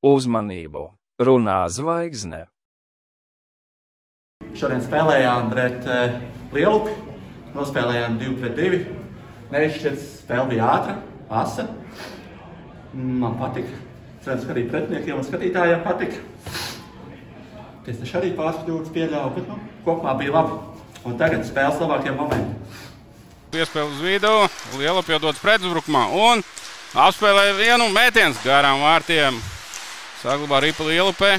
Uzmanību! Runā zvaigzne! Šodien spēlējām pret Lielupi, nospēlējām 2-2. Neizšķirts, spēle bija ātra, asa. Man patika. Cerams, ka arī pretiniekiem un skatītājiem patika. Tiesneši arī pāris kļūdas pieļāva, bet kopumā bija labi. Un tagad spēles labākie momenti. Piespēle uz vidu, Lielupi jau dodas pretuzbrukumā un apspēlēja vienu mētiens garām vārtiem. Saglabā ripa Lielupē.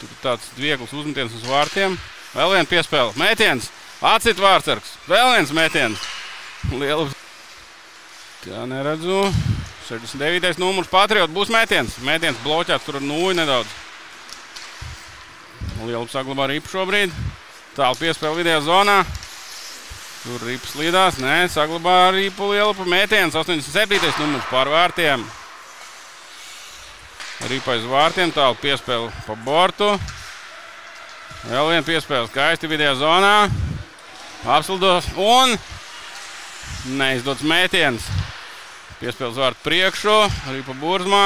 Tur tāds viegls uzmetiens uz vārtiem. Vēl viena piespēle. Mētiens. Atcit vārtsargs. Vēl viens mētiens. Lielups. Tā neredzu. 69. numurs Patriot. Būs mētiens. Mētiens bloķēts. Tur ar nūju nedaudz. Lielups saglabā ripu šobrīd. Tālu piespēle vidējā zonā. Tur rips līdās. Nē, saglabā ripu Lielupa. Mētiens. 87. numurs pār vārtiem. Ripa aiz vārtiem, tālu piespēle pa bortu. Vēl viena piespēle skaisti vidējā zonā. Apslidos un neizdots mētiens. Piespēles vārtu priekšu, Ripa burzmā.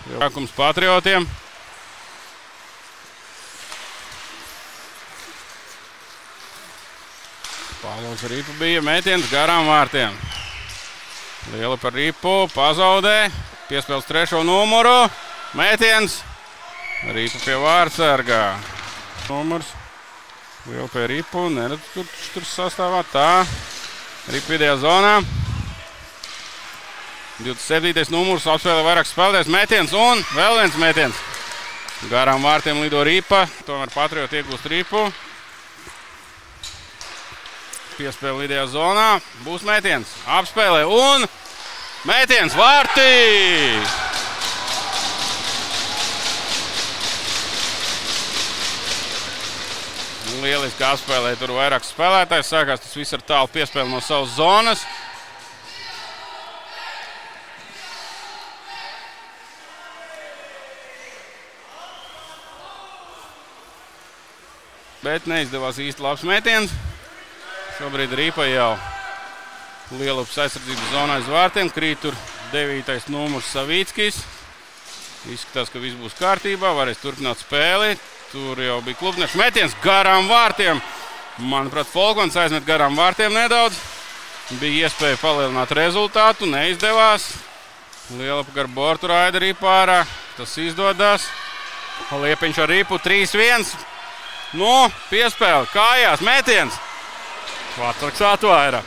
Sākums Patriotiem. Pāvils Ripa bija mētiens garām vārtiem. Liela par Ripu, pazaudē. Piespēles trešo numuru. Mētiens. Ripa pie vārtsargā. Numurs. Liela pie Ripu. Neredz, tur sastāvā. Tā. Ripa vidējā zonā. 27. numurs. Apspēlē vairākas spēlētājs. Mētiens un vēl viens mētiens. Garām vārtiem lido Ripa. Tomēr Patriot iegūst Ripu. Piespēle vidējā zonā. Būs mētiens. Apspēlē un mētiens vārtī! Lieliski apspēlē tur vairākas spēlētājs. Sākās tas viss ar tālu piespēli no savas zonas. Bet neizdevās īsti labs mētiens. Šobrīd Ripa jau Lielupas aizsardzības zonā aiz vārtiem. Krīt tur 9. numurs Savīckis. Izskatās, ka viss būs kārtībā. Varēs turpināt spēli. Tur jau bija klubnešu metiens garām vārtiem. Manuprāt, Folklands aizmet garām vārtiem nedaudz. Bija iespēja palielināt rezultātu. Neizdevās. Lielupa gar bortu raida Ripu ārā. Tas izdodas. Liepiņš ar Ripu 3-1. Nu, piespēle. Kājās metiens. Vārtsargs atvaira.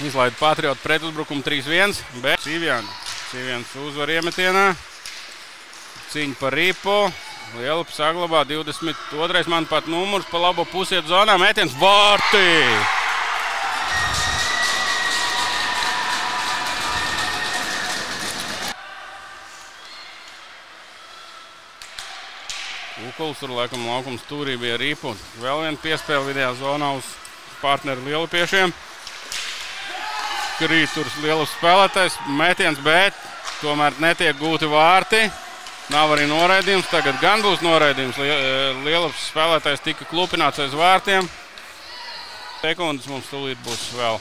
Izlaida Patriot pretuzbrukumu 3-1, bet Sīvjans uzvar iemetienā. Cīņa par Ripu. Lielupa saglabā 22. manuprāt numurs pa labo pusiet zonā. Mētiens vārtī! Ukuls tur laikam laukums stūrī bija Ripu. Vēl viena piespēle vidējā zonā uz partneri Lielupiešiem. Krīt tur Lielupas spēlētājs, mētiens, bet tomēr netiek gūti vārti. Nav arī noraidījums, tagad gan būs noraidījums. Lielupas spēlētājs tika klupināts aiz vārtiem. Sekundes mums tūlīt būs vēl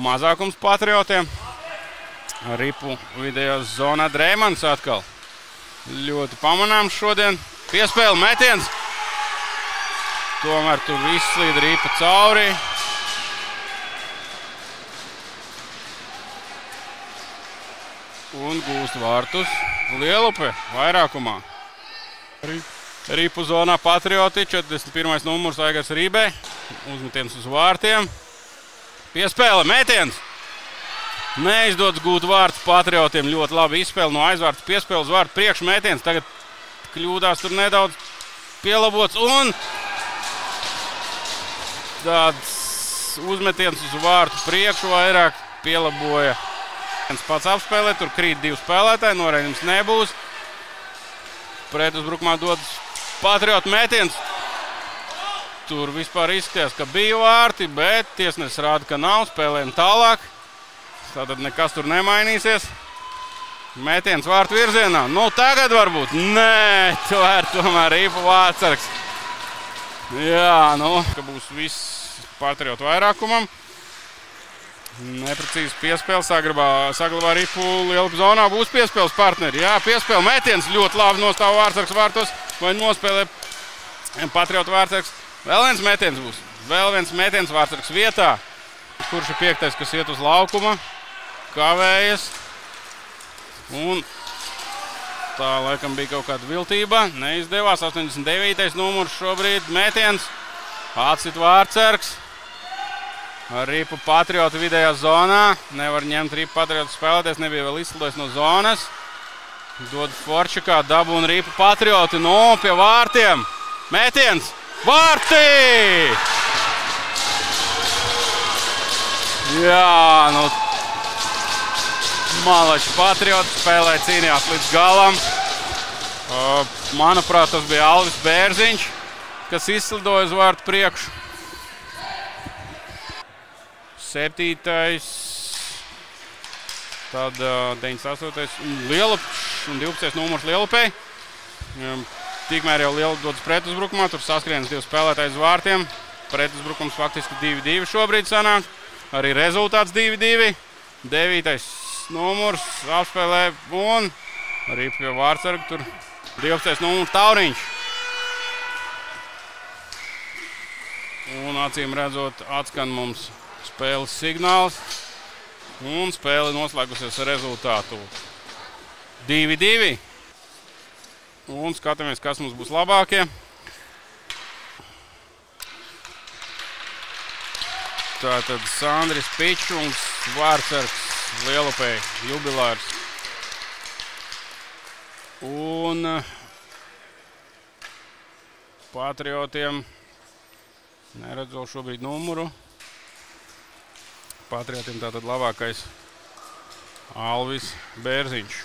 mazākums Patriotiem. Ripu vidējās zonā Dreimans atkal. Ļoti pamanāms šodien. Piespēle, mētiens. Tomēr tur viss slīd Ripa cauri. Un gūst vārtus Lielupe vairākumā. Ripu zonā Patrioti, 41. numurs Aigars Rībē. Uzmetiens uz vārtiem. Piespēle, mētiens. Neizdodas gūt vārtus Patriotiem. Ļoti labi izspēle no aizvārtas. Piespēle uz vārtu priekšu mētiens. Tagad kļūdās tur nedaudz pielabots. Un tāds uzmetiens uz vārtu priekšu vairāk pielaboja. Viens pats apspēlē, tur krīt divi spēlētāji, noraidījums nebūs. Pretuzbrukumā dodas Patriot mētiens. Tur vispār izskatījās, ka bija vārti, bet tiesnesis rāda, ka nav. Spēlējam tālāk. Tātad nekas tur nemainīsies. Metiens vārtu virzienā. Nu, tagad varbūt. Nē, tomēr Rīpa vārtsargs. Jā, nu, ka būs viss Patriotu vairākumam. Neprecīzi piespēle, saglabā Ripu Lielupa zonā, būs piespēles partneri. Jā, piespēle, metiens ļoti labi nostāv vārtsargs vārtos, vai nospēlē Patriotu vārtsargs. Vēl viens metiens būs, vēl viens metiens vārtsargs vietā. Kurš ir piektais, kas iet uz laukuma, kavējas. Un tā laikam bija kaut kāda viltība, neizdevās. 89. numurs šobrīd metiens, atsit vārtsargs. Ar Ripu Patriotu vidējā zonā. Nevar ņemt Ripu Patriotu spēlēties, nebija vēl izslidojis no zonas. Dod Forčakā, dabūna Ripu Patrioti, no pie vārtiem. Metiens, vārtī! Jā, nu, Malači Patrioti spēlē, cīnījās līdz galam. Manuprāt, tas bija Alvis Bērziņš, kas izslidoja uz vārtu priekšu. 7. Tad 98. Lielups un 12. numurs Lielupei. Tikmēr jau Lielupa dodas pretuzbrukumā, tur saskrienas 2 spēlētāji uz vārtiem. Pretuzbrukums faktiski 2-2 šobrīd sanāk. Arī rezultāts 2-2. 9. numurs apspēlē un arī pie vārtsarga tur 12. numurs Tauriņš. Un acīm redzot atskan mums spēles signāls. Un spēle noslēgusies ar rezultātu 2-2. Un skatāmies, kas mums būs labākie. Tātad Sandris Pičungs, vārtsargs Lielupei, jubilārs. Un Patriotiem neredzu šobrīd numuru. Patriotiem tātad labākais Alvis Bērziņš.